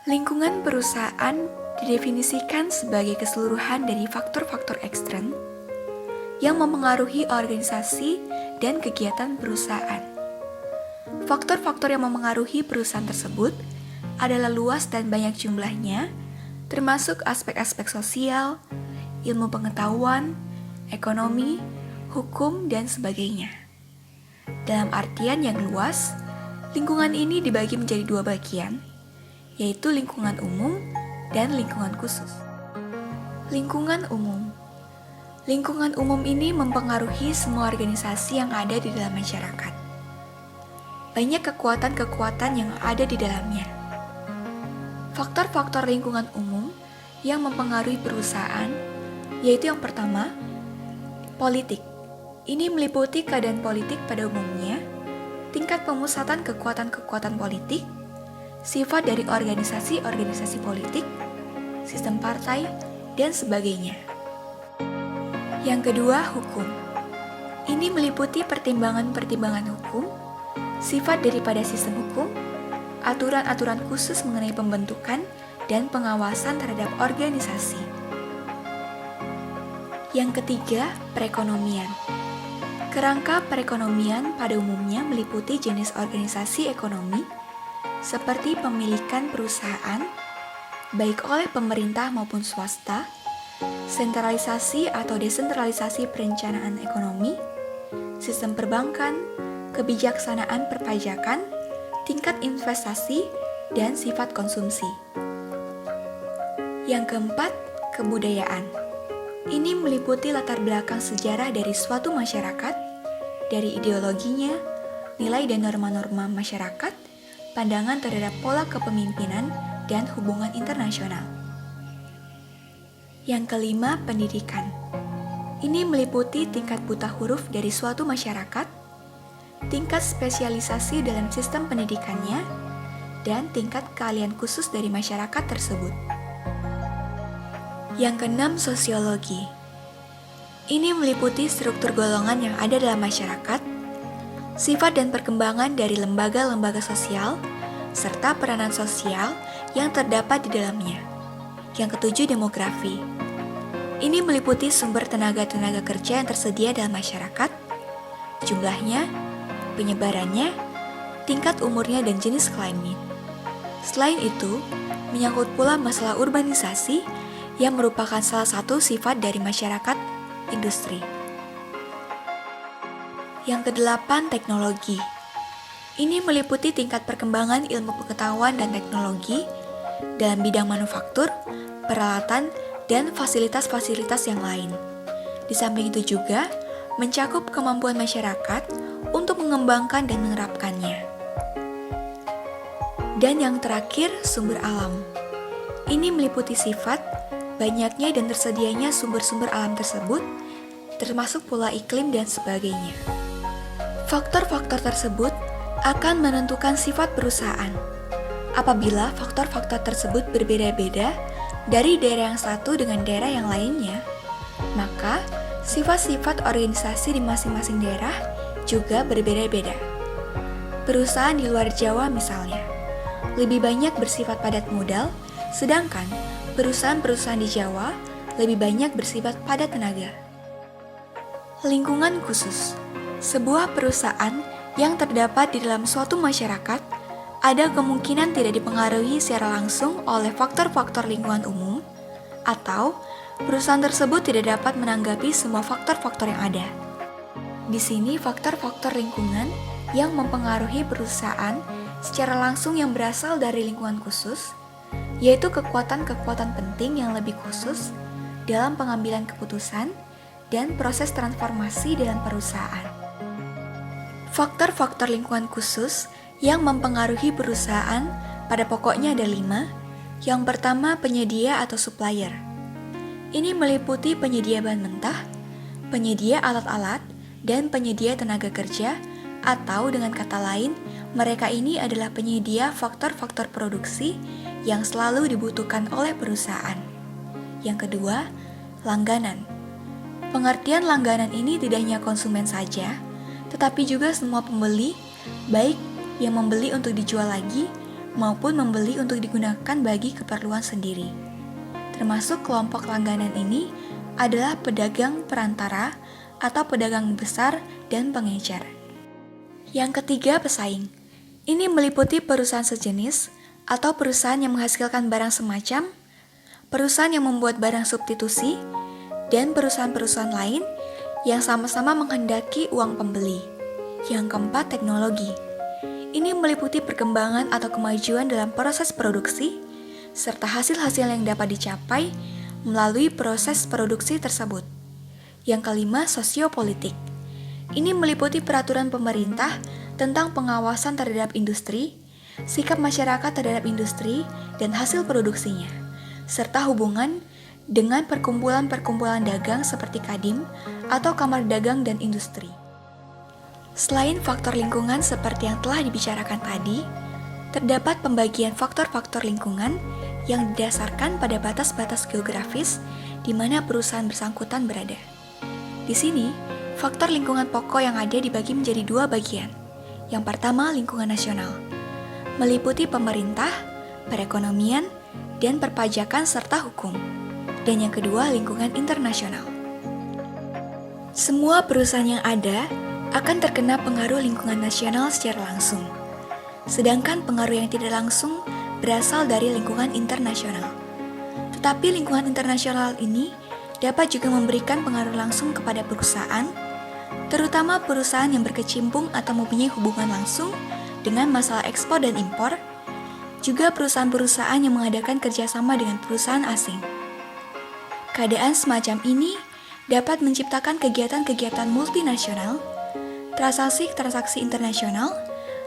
Lingkungan perusahaan didefinisikan sebagai keseluruhan dari faktor-faktor ekstern yang mempengaruhi organisasi dan kegiatan perusahaan. Faktor-faktor yang mempengaruhi perusahaan tersebut adalah luas dan banyak jumlahnya, termasuk aspek-aspek sosial, ilmu pengetahuan, ekonomi, hukum, dan sebagainya. Dalam artian yang luas, lingkungan ini dibagi menjadi dua bagian, yaitu lingkungan umum dan lingkungan khusus. Lingkungan umum. Lingkungan umum ini mempengaruhi semua organisasi yang ada di dalam masyarakat. Banyak kekuatan-kekuatan yang ada di dalamnya. Faktor-faktor lingkungan umum yang mempengaruhi perusahaan yaitu yang pertama, politik. Ini meliputi keadaan politik pada umumnya, tingkat pemusatan kekuatan-kekuatan politik, sifat dari organisasi-organisasi politik, sistem partai, dan sebagainya. Yang kedua, hukum. Ini meliputi pertimbangan-pertimbangan hukum, sifat daripada sistem hukum, aturan-aturan khusus mengenai pembentukan dan pengawasan terhadap organisasi. Yang ketiga, perekonomian. Kerangka perekonomian pada umumnya meliputi jenis organisasi ekonomi seperti pemilikan perusahaan, baik oleh pemerintah maupun swasta, sentralisasi atau desentralisasi perencanaan ekonomi, sistem perbankan, kebijaksanaan perpajakan, tingkat investasi, dan sifat konsumsi. Yang keempat, kebudayaan. Ini meliputi latar belakang sejarah dari suatu masyarakat, dari ideologinya, nilai dan norma-norma masyarakat, pandangan terhadap pola kepemimpinan, dan hubungan internasional. Yang kelima, pendidikan. Ini meliputi tingkat buta huruf dari suatu masyarakat, tingkat spesialisasi dalam sistem pendidikannya, dan tingkat keahlian khusus dari masyarakat tersebut. Yang keenam, sosiologi. Ini meliputi struktur golongan yang ada dalam masyarakat, sifat dan perkembangan dari lembaga-lembaga sosial, serta peranan sosial yang terdapat di dalamnya. Yang ketujuh, demografi. Ini meliputi sumber tenaga-tenaga kerja yang tersedia dalam masyarakat, jumlahnya, penyebarannya, tingkat umurnya, dan jenis kelamin. Selain itu, menyangkut pula masalah urbanisasi yang merupakan salah satu sifat dari masyarakat industri. Yang kedelapan, teknologi. Ini meliputi tingkat perkembangan ilmu pengetahuan dan teknologi dalam bidang manufaktur, peralatan, dan fasilitas-fasilitas yang lain. Di samping itu juga mencakup kemampuan masyarakat untuk mengembangkan dan menerapkannya. Dan yang terakhir, sumber alam. Ini meliputi sifat, banyaknya dan tersedianya sumber-sumber alam tersebut, termasuk pula iklim dan sebagainya. Faktor-faktor tersebut akan menentukan sifat perusahaan. Apabila faktor-faktor tersebut berbeda-beda dari daerah yang satu dengan daerah yang lainnya, maka sifat-sifat organisasi di masing-masing daerah juga berbeda-beda. Perusahaan di luar Jawa misalnya, lebih banyak bersifat padat modal, sedangkan perusahaan-perusahaan di Jawa lebih banyak bersifat padat tenaga. Lingkungan khusus. Sebuah perusahaan yang terdapat di dalam suatu masyarakat ada kemungkinan tidak dipengaruhi secara langsung oleh faktor-faktor lingkungan umum, atau perusahaan tersebut tidak dapat menanggapi semua faktor-faktor yang ada. Di sini faktor-faktor lingkungan yang mempengaruhi perusahaan secara langsung yang berasal dari lingkungan khusus, yaitu kekuatan-kekuatan penting yang lebih khusus dalam pengambilan keputusan dan proses transformasi dalam perusahaan. Faktor-faktor lingkungan khusus yang mempengaruhi perusahaan pada pokoknya ada 5. Yang pertama, penyedia atau supplier. Ini meliputi penyedia bahan mentah, penyedia alat-alat, dan penyedia tenaga kerja, atau dengan kata lain, mereka ini adalah penyedia faktor-faktor produksi yang selalu dibutuhkan oleh perusahaan. Yang kedua, langganan. Pengertian langganan ini tidak hanya konsumen saja, tetapi juga semua pembeli, baik yang membeli untuk dijual lagi maupun membeli untuk digunakan bagi keperluan sendiri. Termasuk kelompok langganan ini adalah pedagang perantara atau pedagang besar dan pengecer. Yang ketiga, pesaing. Ini meliputi perusahaan sejenis atau perusahaan yang menghasilkan barang semacam, perusahaan yang membuat barang substitusi, dan perusahaan-perusahaan lain yang sama-sama menghendaki uang pembeli. Yang keempat, teknologi. Ini meliputi perkembangan atau kemajuan dalam proses produksi, serta hasil-hasil yang dapat dicapai melalui proses produksi tersebut. Yang kelima, sosiopolitik. Ini meliputi peraturan pemerintah tentang pengawasan terhadap industri, sikap masyarakat terhadap industri dan hasil produksinya, serta hubungan dengan perkumpulan-perkumpulan dagang seperti Kadin atau Kamar Dagang dan Industri. Selain faktor lingkungan seperti yang telah dibicarakan tadi, terdapat pembagian faktor-faktor lingkungan yang didasarkan pada batas-batas geografis di mana perusahaan bersangkutan berada. Di sini, faktor lingkungan pokok yang ada dibagi menjadi dua bagian. Yang pertama, lingkungan nasional, meliputi pemerintah, perekonomian, dan perpajakan serta hukum. Dan yang kedua, lingkungan internasional. Semua perusahaan yang ada akan terkena pengaruh lingkungan nasional secara langsung. Sedangkan pengaruh yang tidak langsung berasal dari lingkungan internasional. Tetapi lingkungan internasional ini dapat juga memberikan pengaruh langsung kepada perusahaan, terutama perusahaan yang berkecimpung atau mempunyai hubungan langsung dengan masalah ekspor dan impor, juga perusahaan-perusahaan yang mengadakan kerjasama dengan perusahaan asing. Keadaan semacam ini dapat menciptakan kegiatan-kegiatan multinasional, transaksi-transaksi internasional,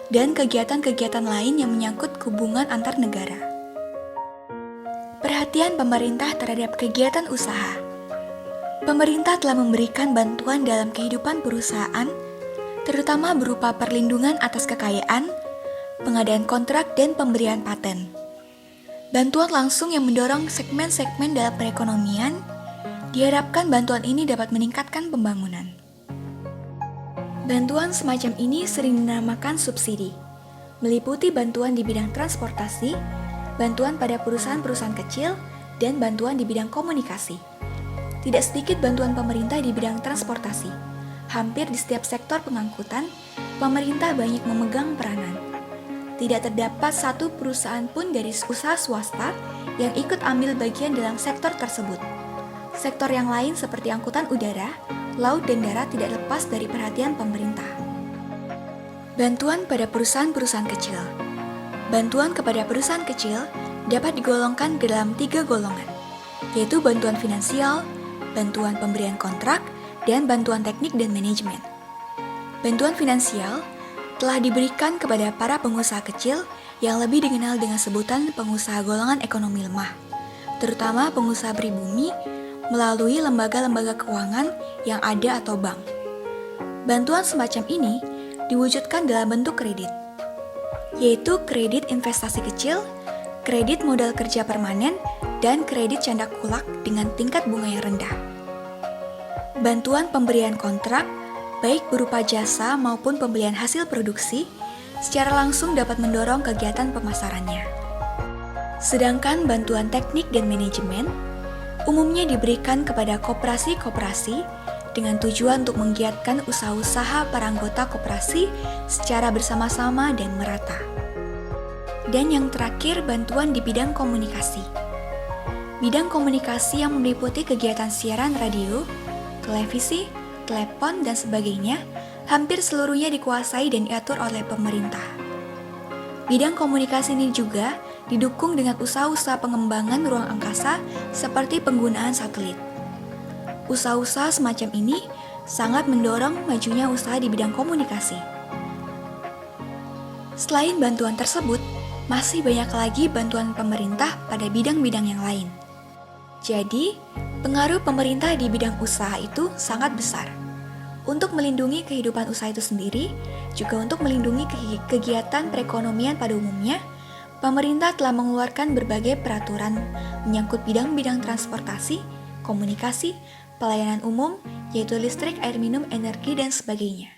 dan kegiatan-kegiatan lain yang menyangkut hubungan antar negara. Perhatian pemerintah terhadap kegiatan usaha. Pemerintah telah memberikan bantuan dalam kehidupan perusahaan, terutama berupa perlindungan atas kekayaan, pengadaan kontrak, dan pemberian paten. Bantuan langsung yang mendorong segmen-segmen dalam perekonomian, diharapkan bantuan ini dapat meningkatkan pembangunan. Bantuan semacam ini sering dinamakan subsidi, meliputi bantuan di bidang transportasi, bantuan pada perusahaan-perusahaan kecil, dan bantuan di bidang komunikasi. Tidak sedikit bantuan pemerintah di bidang transportasi. Hampir di setiap sektor pengangkutan, pemerintah banyak memegang peranan. Tidak terdapat satu perusahaan pun dari usaha swasta yang ikut ambil bagian dalam sektor tersebut. Sektor yang lain seperti angkutan udara, laut, dan darat tidak lepas dari perhatian pemerintah. Bantuan pada perusahaan-perusahaan kecil. Bantuan kepada perusahaan kecil dapat digolongkan ke dalam 3 golongan, yaitu bantuan finansial, bantuan pemberian kontrak, dan bantuan teknik dan manajemen. Bantuan finansial telah diberikan kepada para pengusaha kecil yang lebih dikenal dengan sebutan pengusaha golongan ekonomi lemah, terutama pengusaha pribumi melalui lembaga-lembaga keuangan yang ada atau bank. Bantuan semacam ini diwujudkan dalam bentuk kredit, yaitu kredit investasi kecil, kredit modal kerja permanen, dan kredit canda kulak dengan tingkat bunga yang rendah. Bantuan pemberian kontrak, baik berupa jasa maupun pembelian hasil produksi, secara langsung dapat mendorong kegiatan pemasarannya. Sedangkan bantuan teknik dan manajemen umumnya diberikan kepada koperasi-koperasi dengan tujuan untuk menggiatkan usaha-usaha para anggota koperasi secara bersama-sama dan merata. Dan yang terakhir, bantuan di bidang komunikasi. Bidang komunikasi yang meliputi kegiatan siaran radio, televisi, telepon, dan sebagainya, hampir seluruhnya dikuasai dan diatur oleh pemerintah. Bidang komunikasi ini juga didukung dengan usaha-usaha pengembangan ruang angkasa seperti penggunaan satelit. Usaha-usaha semacam ini sangat mendorong majunya usaha di bidang komunikasi. Selain bantuan tersebut, masih banyak lagi bantuan pemerintah pada bidang-bidang yang lain. Jadi, pengaruh pemerintah di bidang usaha itu sangat besar. Untuk melindungi kehidupan usaha itu sendiri, juga untuk melindungi kegiatan perekonomian pada umumnya, pemerintah telah mengeluarkan berbagai peraturan menyangkut bidang-bidang transportasi, komunikasi, pelayanan umum, yaitu listrik, air minum, energi, dan sebagainya.